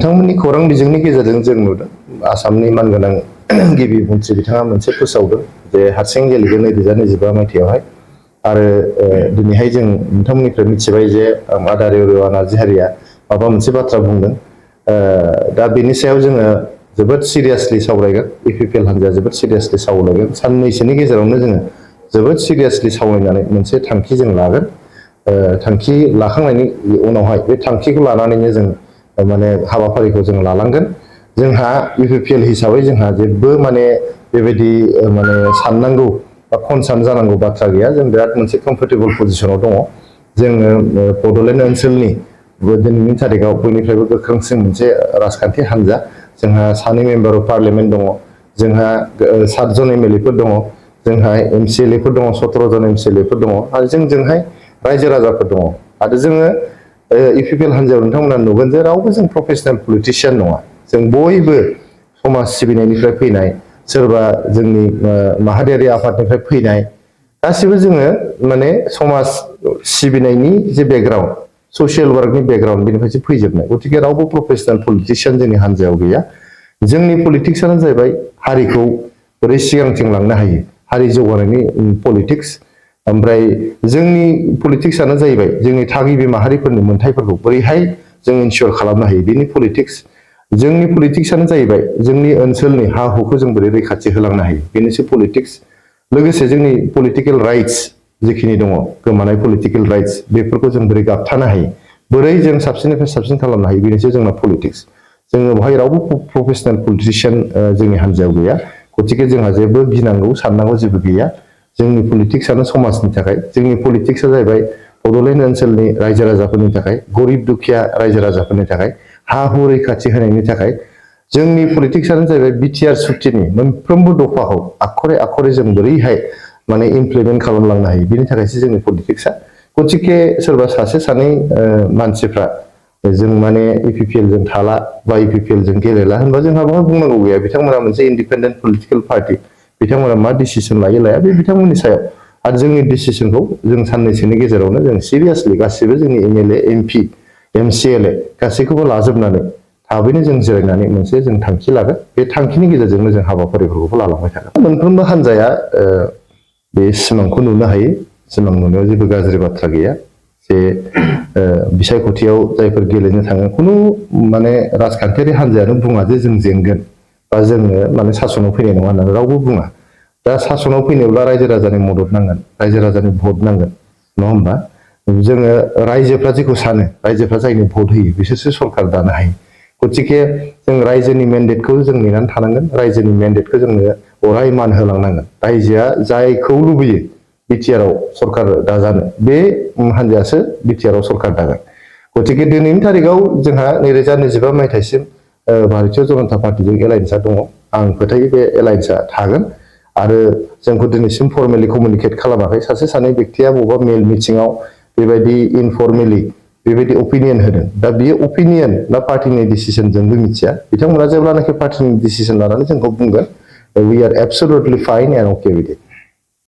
बिथांमोननि खौरां बिजोंनि गेजेरजों जों नुदों आसामनि मानगोनां गिबि मन्थ्रि बिथाङा मोनसे फोसावदों जे हारसिं गेलेगोन 2025 मायथाइयावहाय आरो दिनैहाय जों नोंथांमोननिफ्राय मिथिबाय जे आदा रेवरेवा नार्जारिया माबा मोनसे बाथ्रा बुंदों दा बेनि सायाव जोङो जोबोद सिरियासलि सावरायगोन इपिपिएल हान्जाया जोबोद सिरियासलि सावरायगोन साननैसोनि गेजेरावनो जोङो जोबोद सिरियासलि सावरायनानै मोनसे थांखि जों लागोन थांखि लाखांनायनि उनावहाय बे थांखिखौ लानानैनो जों माने हाबाफारिखौ जों लालांगोन जोंहा इपिपिएल हिसाबै जोंहा जेबो माने बेबायदि माने साननांगौ बा कनसार्न जानांगौ बाथ्रा गैया जों बिराद मोनसे कमफर्टेबल पजिशनाव दङ जोङो बड'लेण्ड ओनसोलनि दिनैनि थारिखआव बयनिफ्रायबो गोख्रोंसिन मोनसे राजखान्थि हान्जा जोंहा 2 मेम्बार अफ पार्लियामेन्ट दङ जोंहा 7 जन एमएलएफोर दङ जोंहा एमसिएलएफोर दङ 17 जन एमसिएलएफोर दङ आरो जोंजोंहाय रायजो राजाफोर दङ आरो जोङो इपिपिएल हान्जायाव नोंथांमोना नुगोन जे रावबो जों प्रफेसनेल पलिटिशियान नङा जों बयबो समाज सिबिनायनिफ्राय फैनाय सोरबा जोंनि माहारियारि आफादनिफ्राय फैनाय गासिबो जोङो माने समाज सिबिनायनि जे बेकग्राउन्ड ससियेल वर्कनि बेकग्राउन्ड बेनिफ्रायसो फैजोबनाय गतिके रावबो प्रफेसनेल पलिटिशियान जोंनि हान्जायाव गैया जोंनि पलिटिक्सआनो जाहैबाय हारिखौ बोरै सिगांथिं लांनो हायो हारि जौगानायनि पलिटिक्स ओमफ्राय जोंनि पलिटिक्सआनो जाहैबाय जोंनि थागिबि माहारिफोरनि मोन्थायफोरखौ बोरैहाय जों इनसियर खालामनो हायो बेनि पलिटिक्स जोंनि पलिटिक्सआनो जाहैबाय जोंनि ओनसोलनि हा हुखौ जों बोरै रैखाथि होलांनो हायो बेनोसै पलिटिक्स लोगोसे जोंनि पलिटिकेल राइट्स जिखिनि दङ गोमानाय पलिटिकेल राइट्स बेफोरखौ जों बोरै गाबथानो हायो बोरै जों साबसिननिफ्राय साबसिन खालामनो हायो बेनोसै जोंना पलिटिक्स जोङो बेवहाय रावबो प्रफेसनेल पलिटिशियान जोंनि हान्जायाव गैया गतिके जोंहा जेबो गिनांगौ साननांगौ जेबो गैया जोंनि पलिटिक्सआनो समाजनि थाखाय जोंनि पलिटिक्सआ जाहैबाय बड'लेण्ड ओनसोलनि रायजो राजाफोरनि थाखाय गरिब दुखिया रायजो राजाफोरनि थाखाय हा हु रैखाथि होनायनि थाखाय जोंनि पलिटिक्सआनो जाहैबाय बिटिआर सुक्तिनि मोनफ्रोमबो दफाखौ आखरे आखरे जों बोरैहाय माने इमप्लिमेन्ट खालामलांनो हायो बेनि थाखायसो जोंनि पलिटिक्सआ गतिके सोरबा सासे सानै मानसिफ्रा जों माने इपिपिएल जों थाला बा इपिपिएल जों गेलेला होनबा जोंहा बाहा बुंनांगौ गैया बिथांमोना मोनसे इन्डिपेन्डेन्ट पलिटिकेल पार्टि बिथांमोना मा डिसिसन लायो लाया बे बिथांमोननि सायाव आरो जोंनि डिसिसनखौ जों साननैसोनि गेजेरावनो जों सिरियासलि गासिबो जोंनि एमएलए एमपि एमसिएलए गासैखौबो लाजोबनानै थाबैनो जों जिरायनानै मोनसे जों थांखि लागोन बे थांखिनि गेजेरजोंनो जों हाबाफारिफोरखौबो लालांबाय थागोन मोनफ्रोमबो हान्जाया बे सिमांखौ नुनो हायो सिमां नुनायाव जेबो गाज्रि बाथ्रा गैया जे बिसायख'थियाव जायफोर गेलेनो थाङो खुनु माने राजखान्थियारि हान्जायानो बुङा जे जों जेनगोन बा जोङो माने सासनाव फैनाय नङा होननानै रावबो बुङा दा सासनाव फैनोब्ला रायजो राजानि मदद नांगोन रायजो राजानि भट नांगोन नङा होमबा जोङो रायजोफ्रा जेखौ सानो रायजोफ्रा जायनो भट होयो बिसोरसो सरकार दानो हायो गतिके जों रायजोनि मेन्डेटखौ जों नेनानै थानांगोन रायजोनि मेन्डेटखौ जोंनो अराय मान होलांनांगोन रायजोआ जायखौ लुबैयो बिटिआरआव सरकार दाजानो बे हान्जायासो बिटिआरआव सरकार दागोन गतिके दिनैनि थारिखआव जोंहा 2025 मायथाइसिम भारतीय जनता पार्टीजों एलायन्सआ दङ आं फोथायो बे एलायन्सआ थागोन आरो जोंखौ दिनैसिम फर्मेलि कमिउनिकेट खालामाखै सासे सानै व्यक्तिया बबेबा मेल मिटिङाव बेबायदि इनफर्मेलि बेबायदि अपिनियन होदों दा बियो अपिनियन ना पार्टिनि डिसिसन जोंबो मिथिया बिथांमोना जेब्लानाखि पार्टिनि डिसिसन लानानै जोंखौ बुंगोन we are absolutely fine and okay with it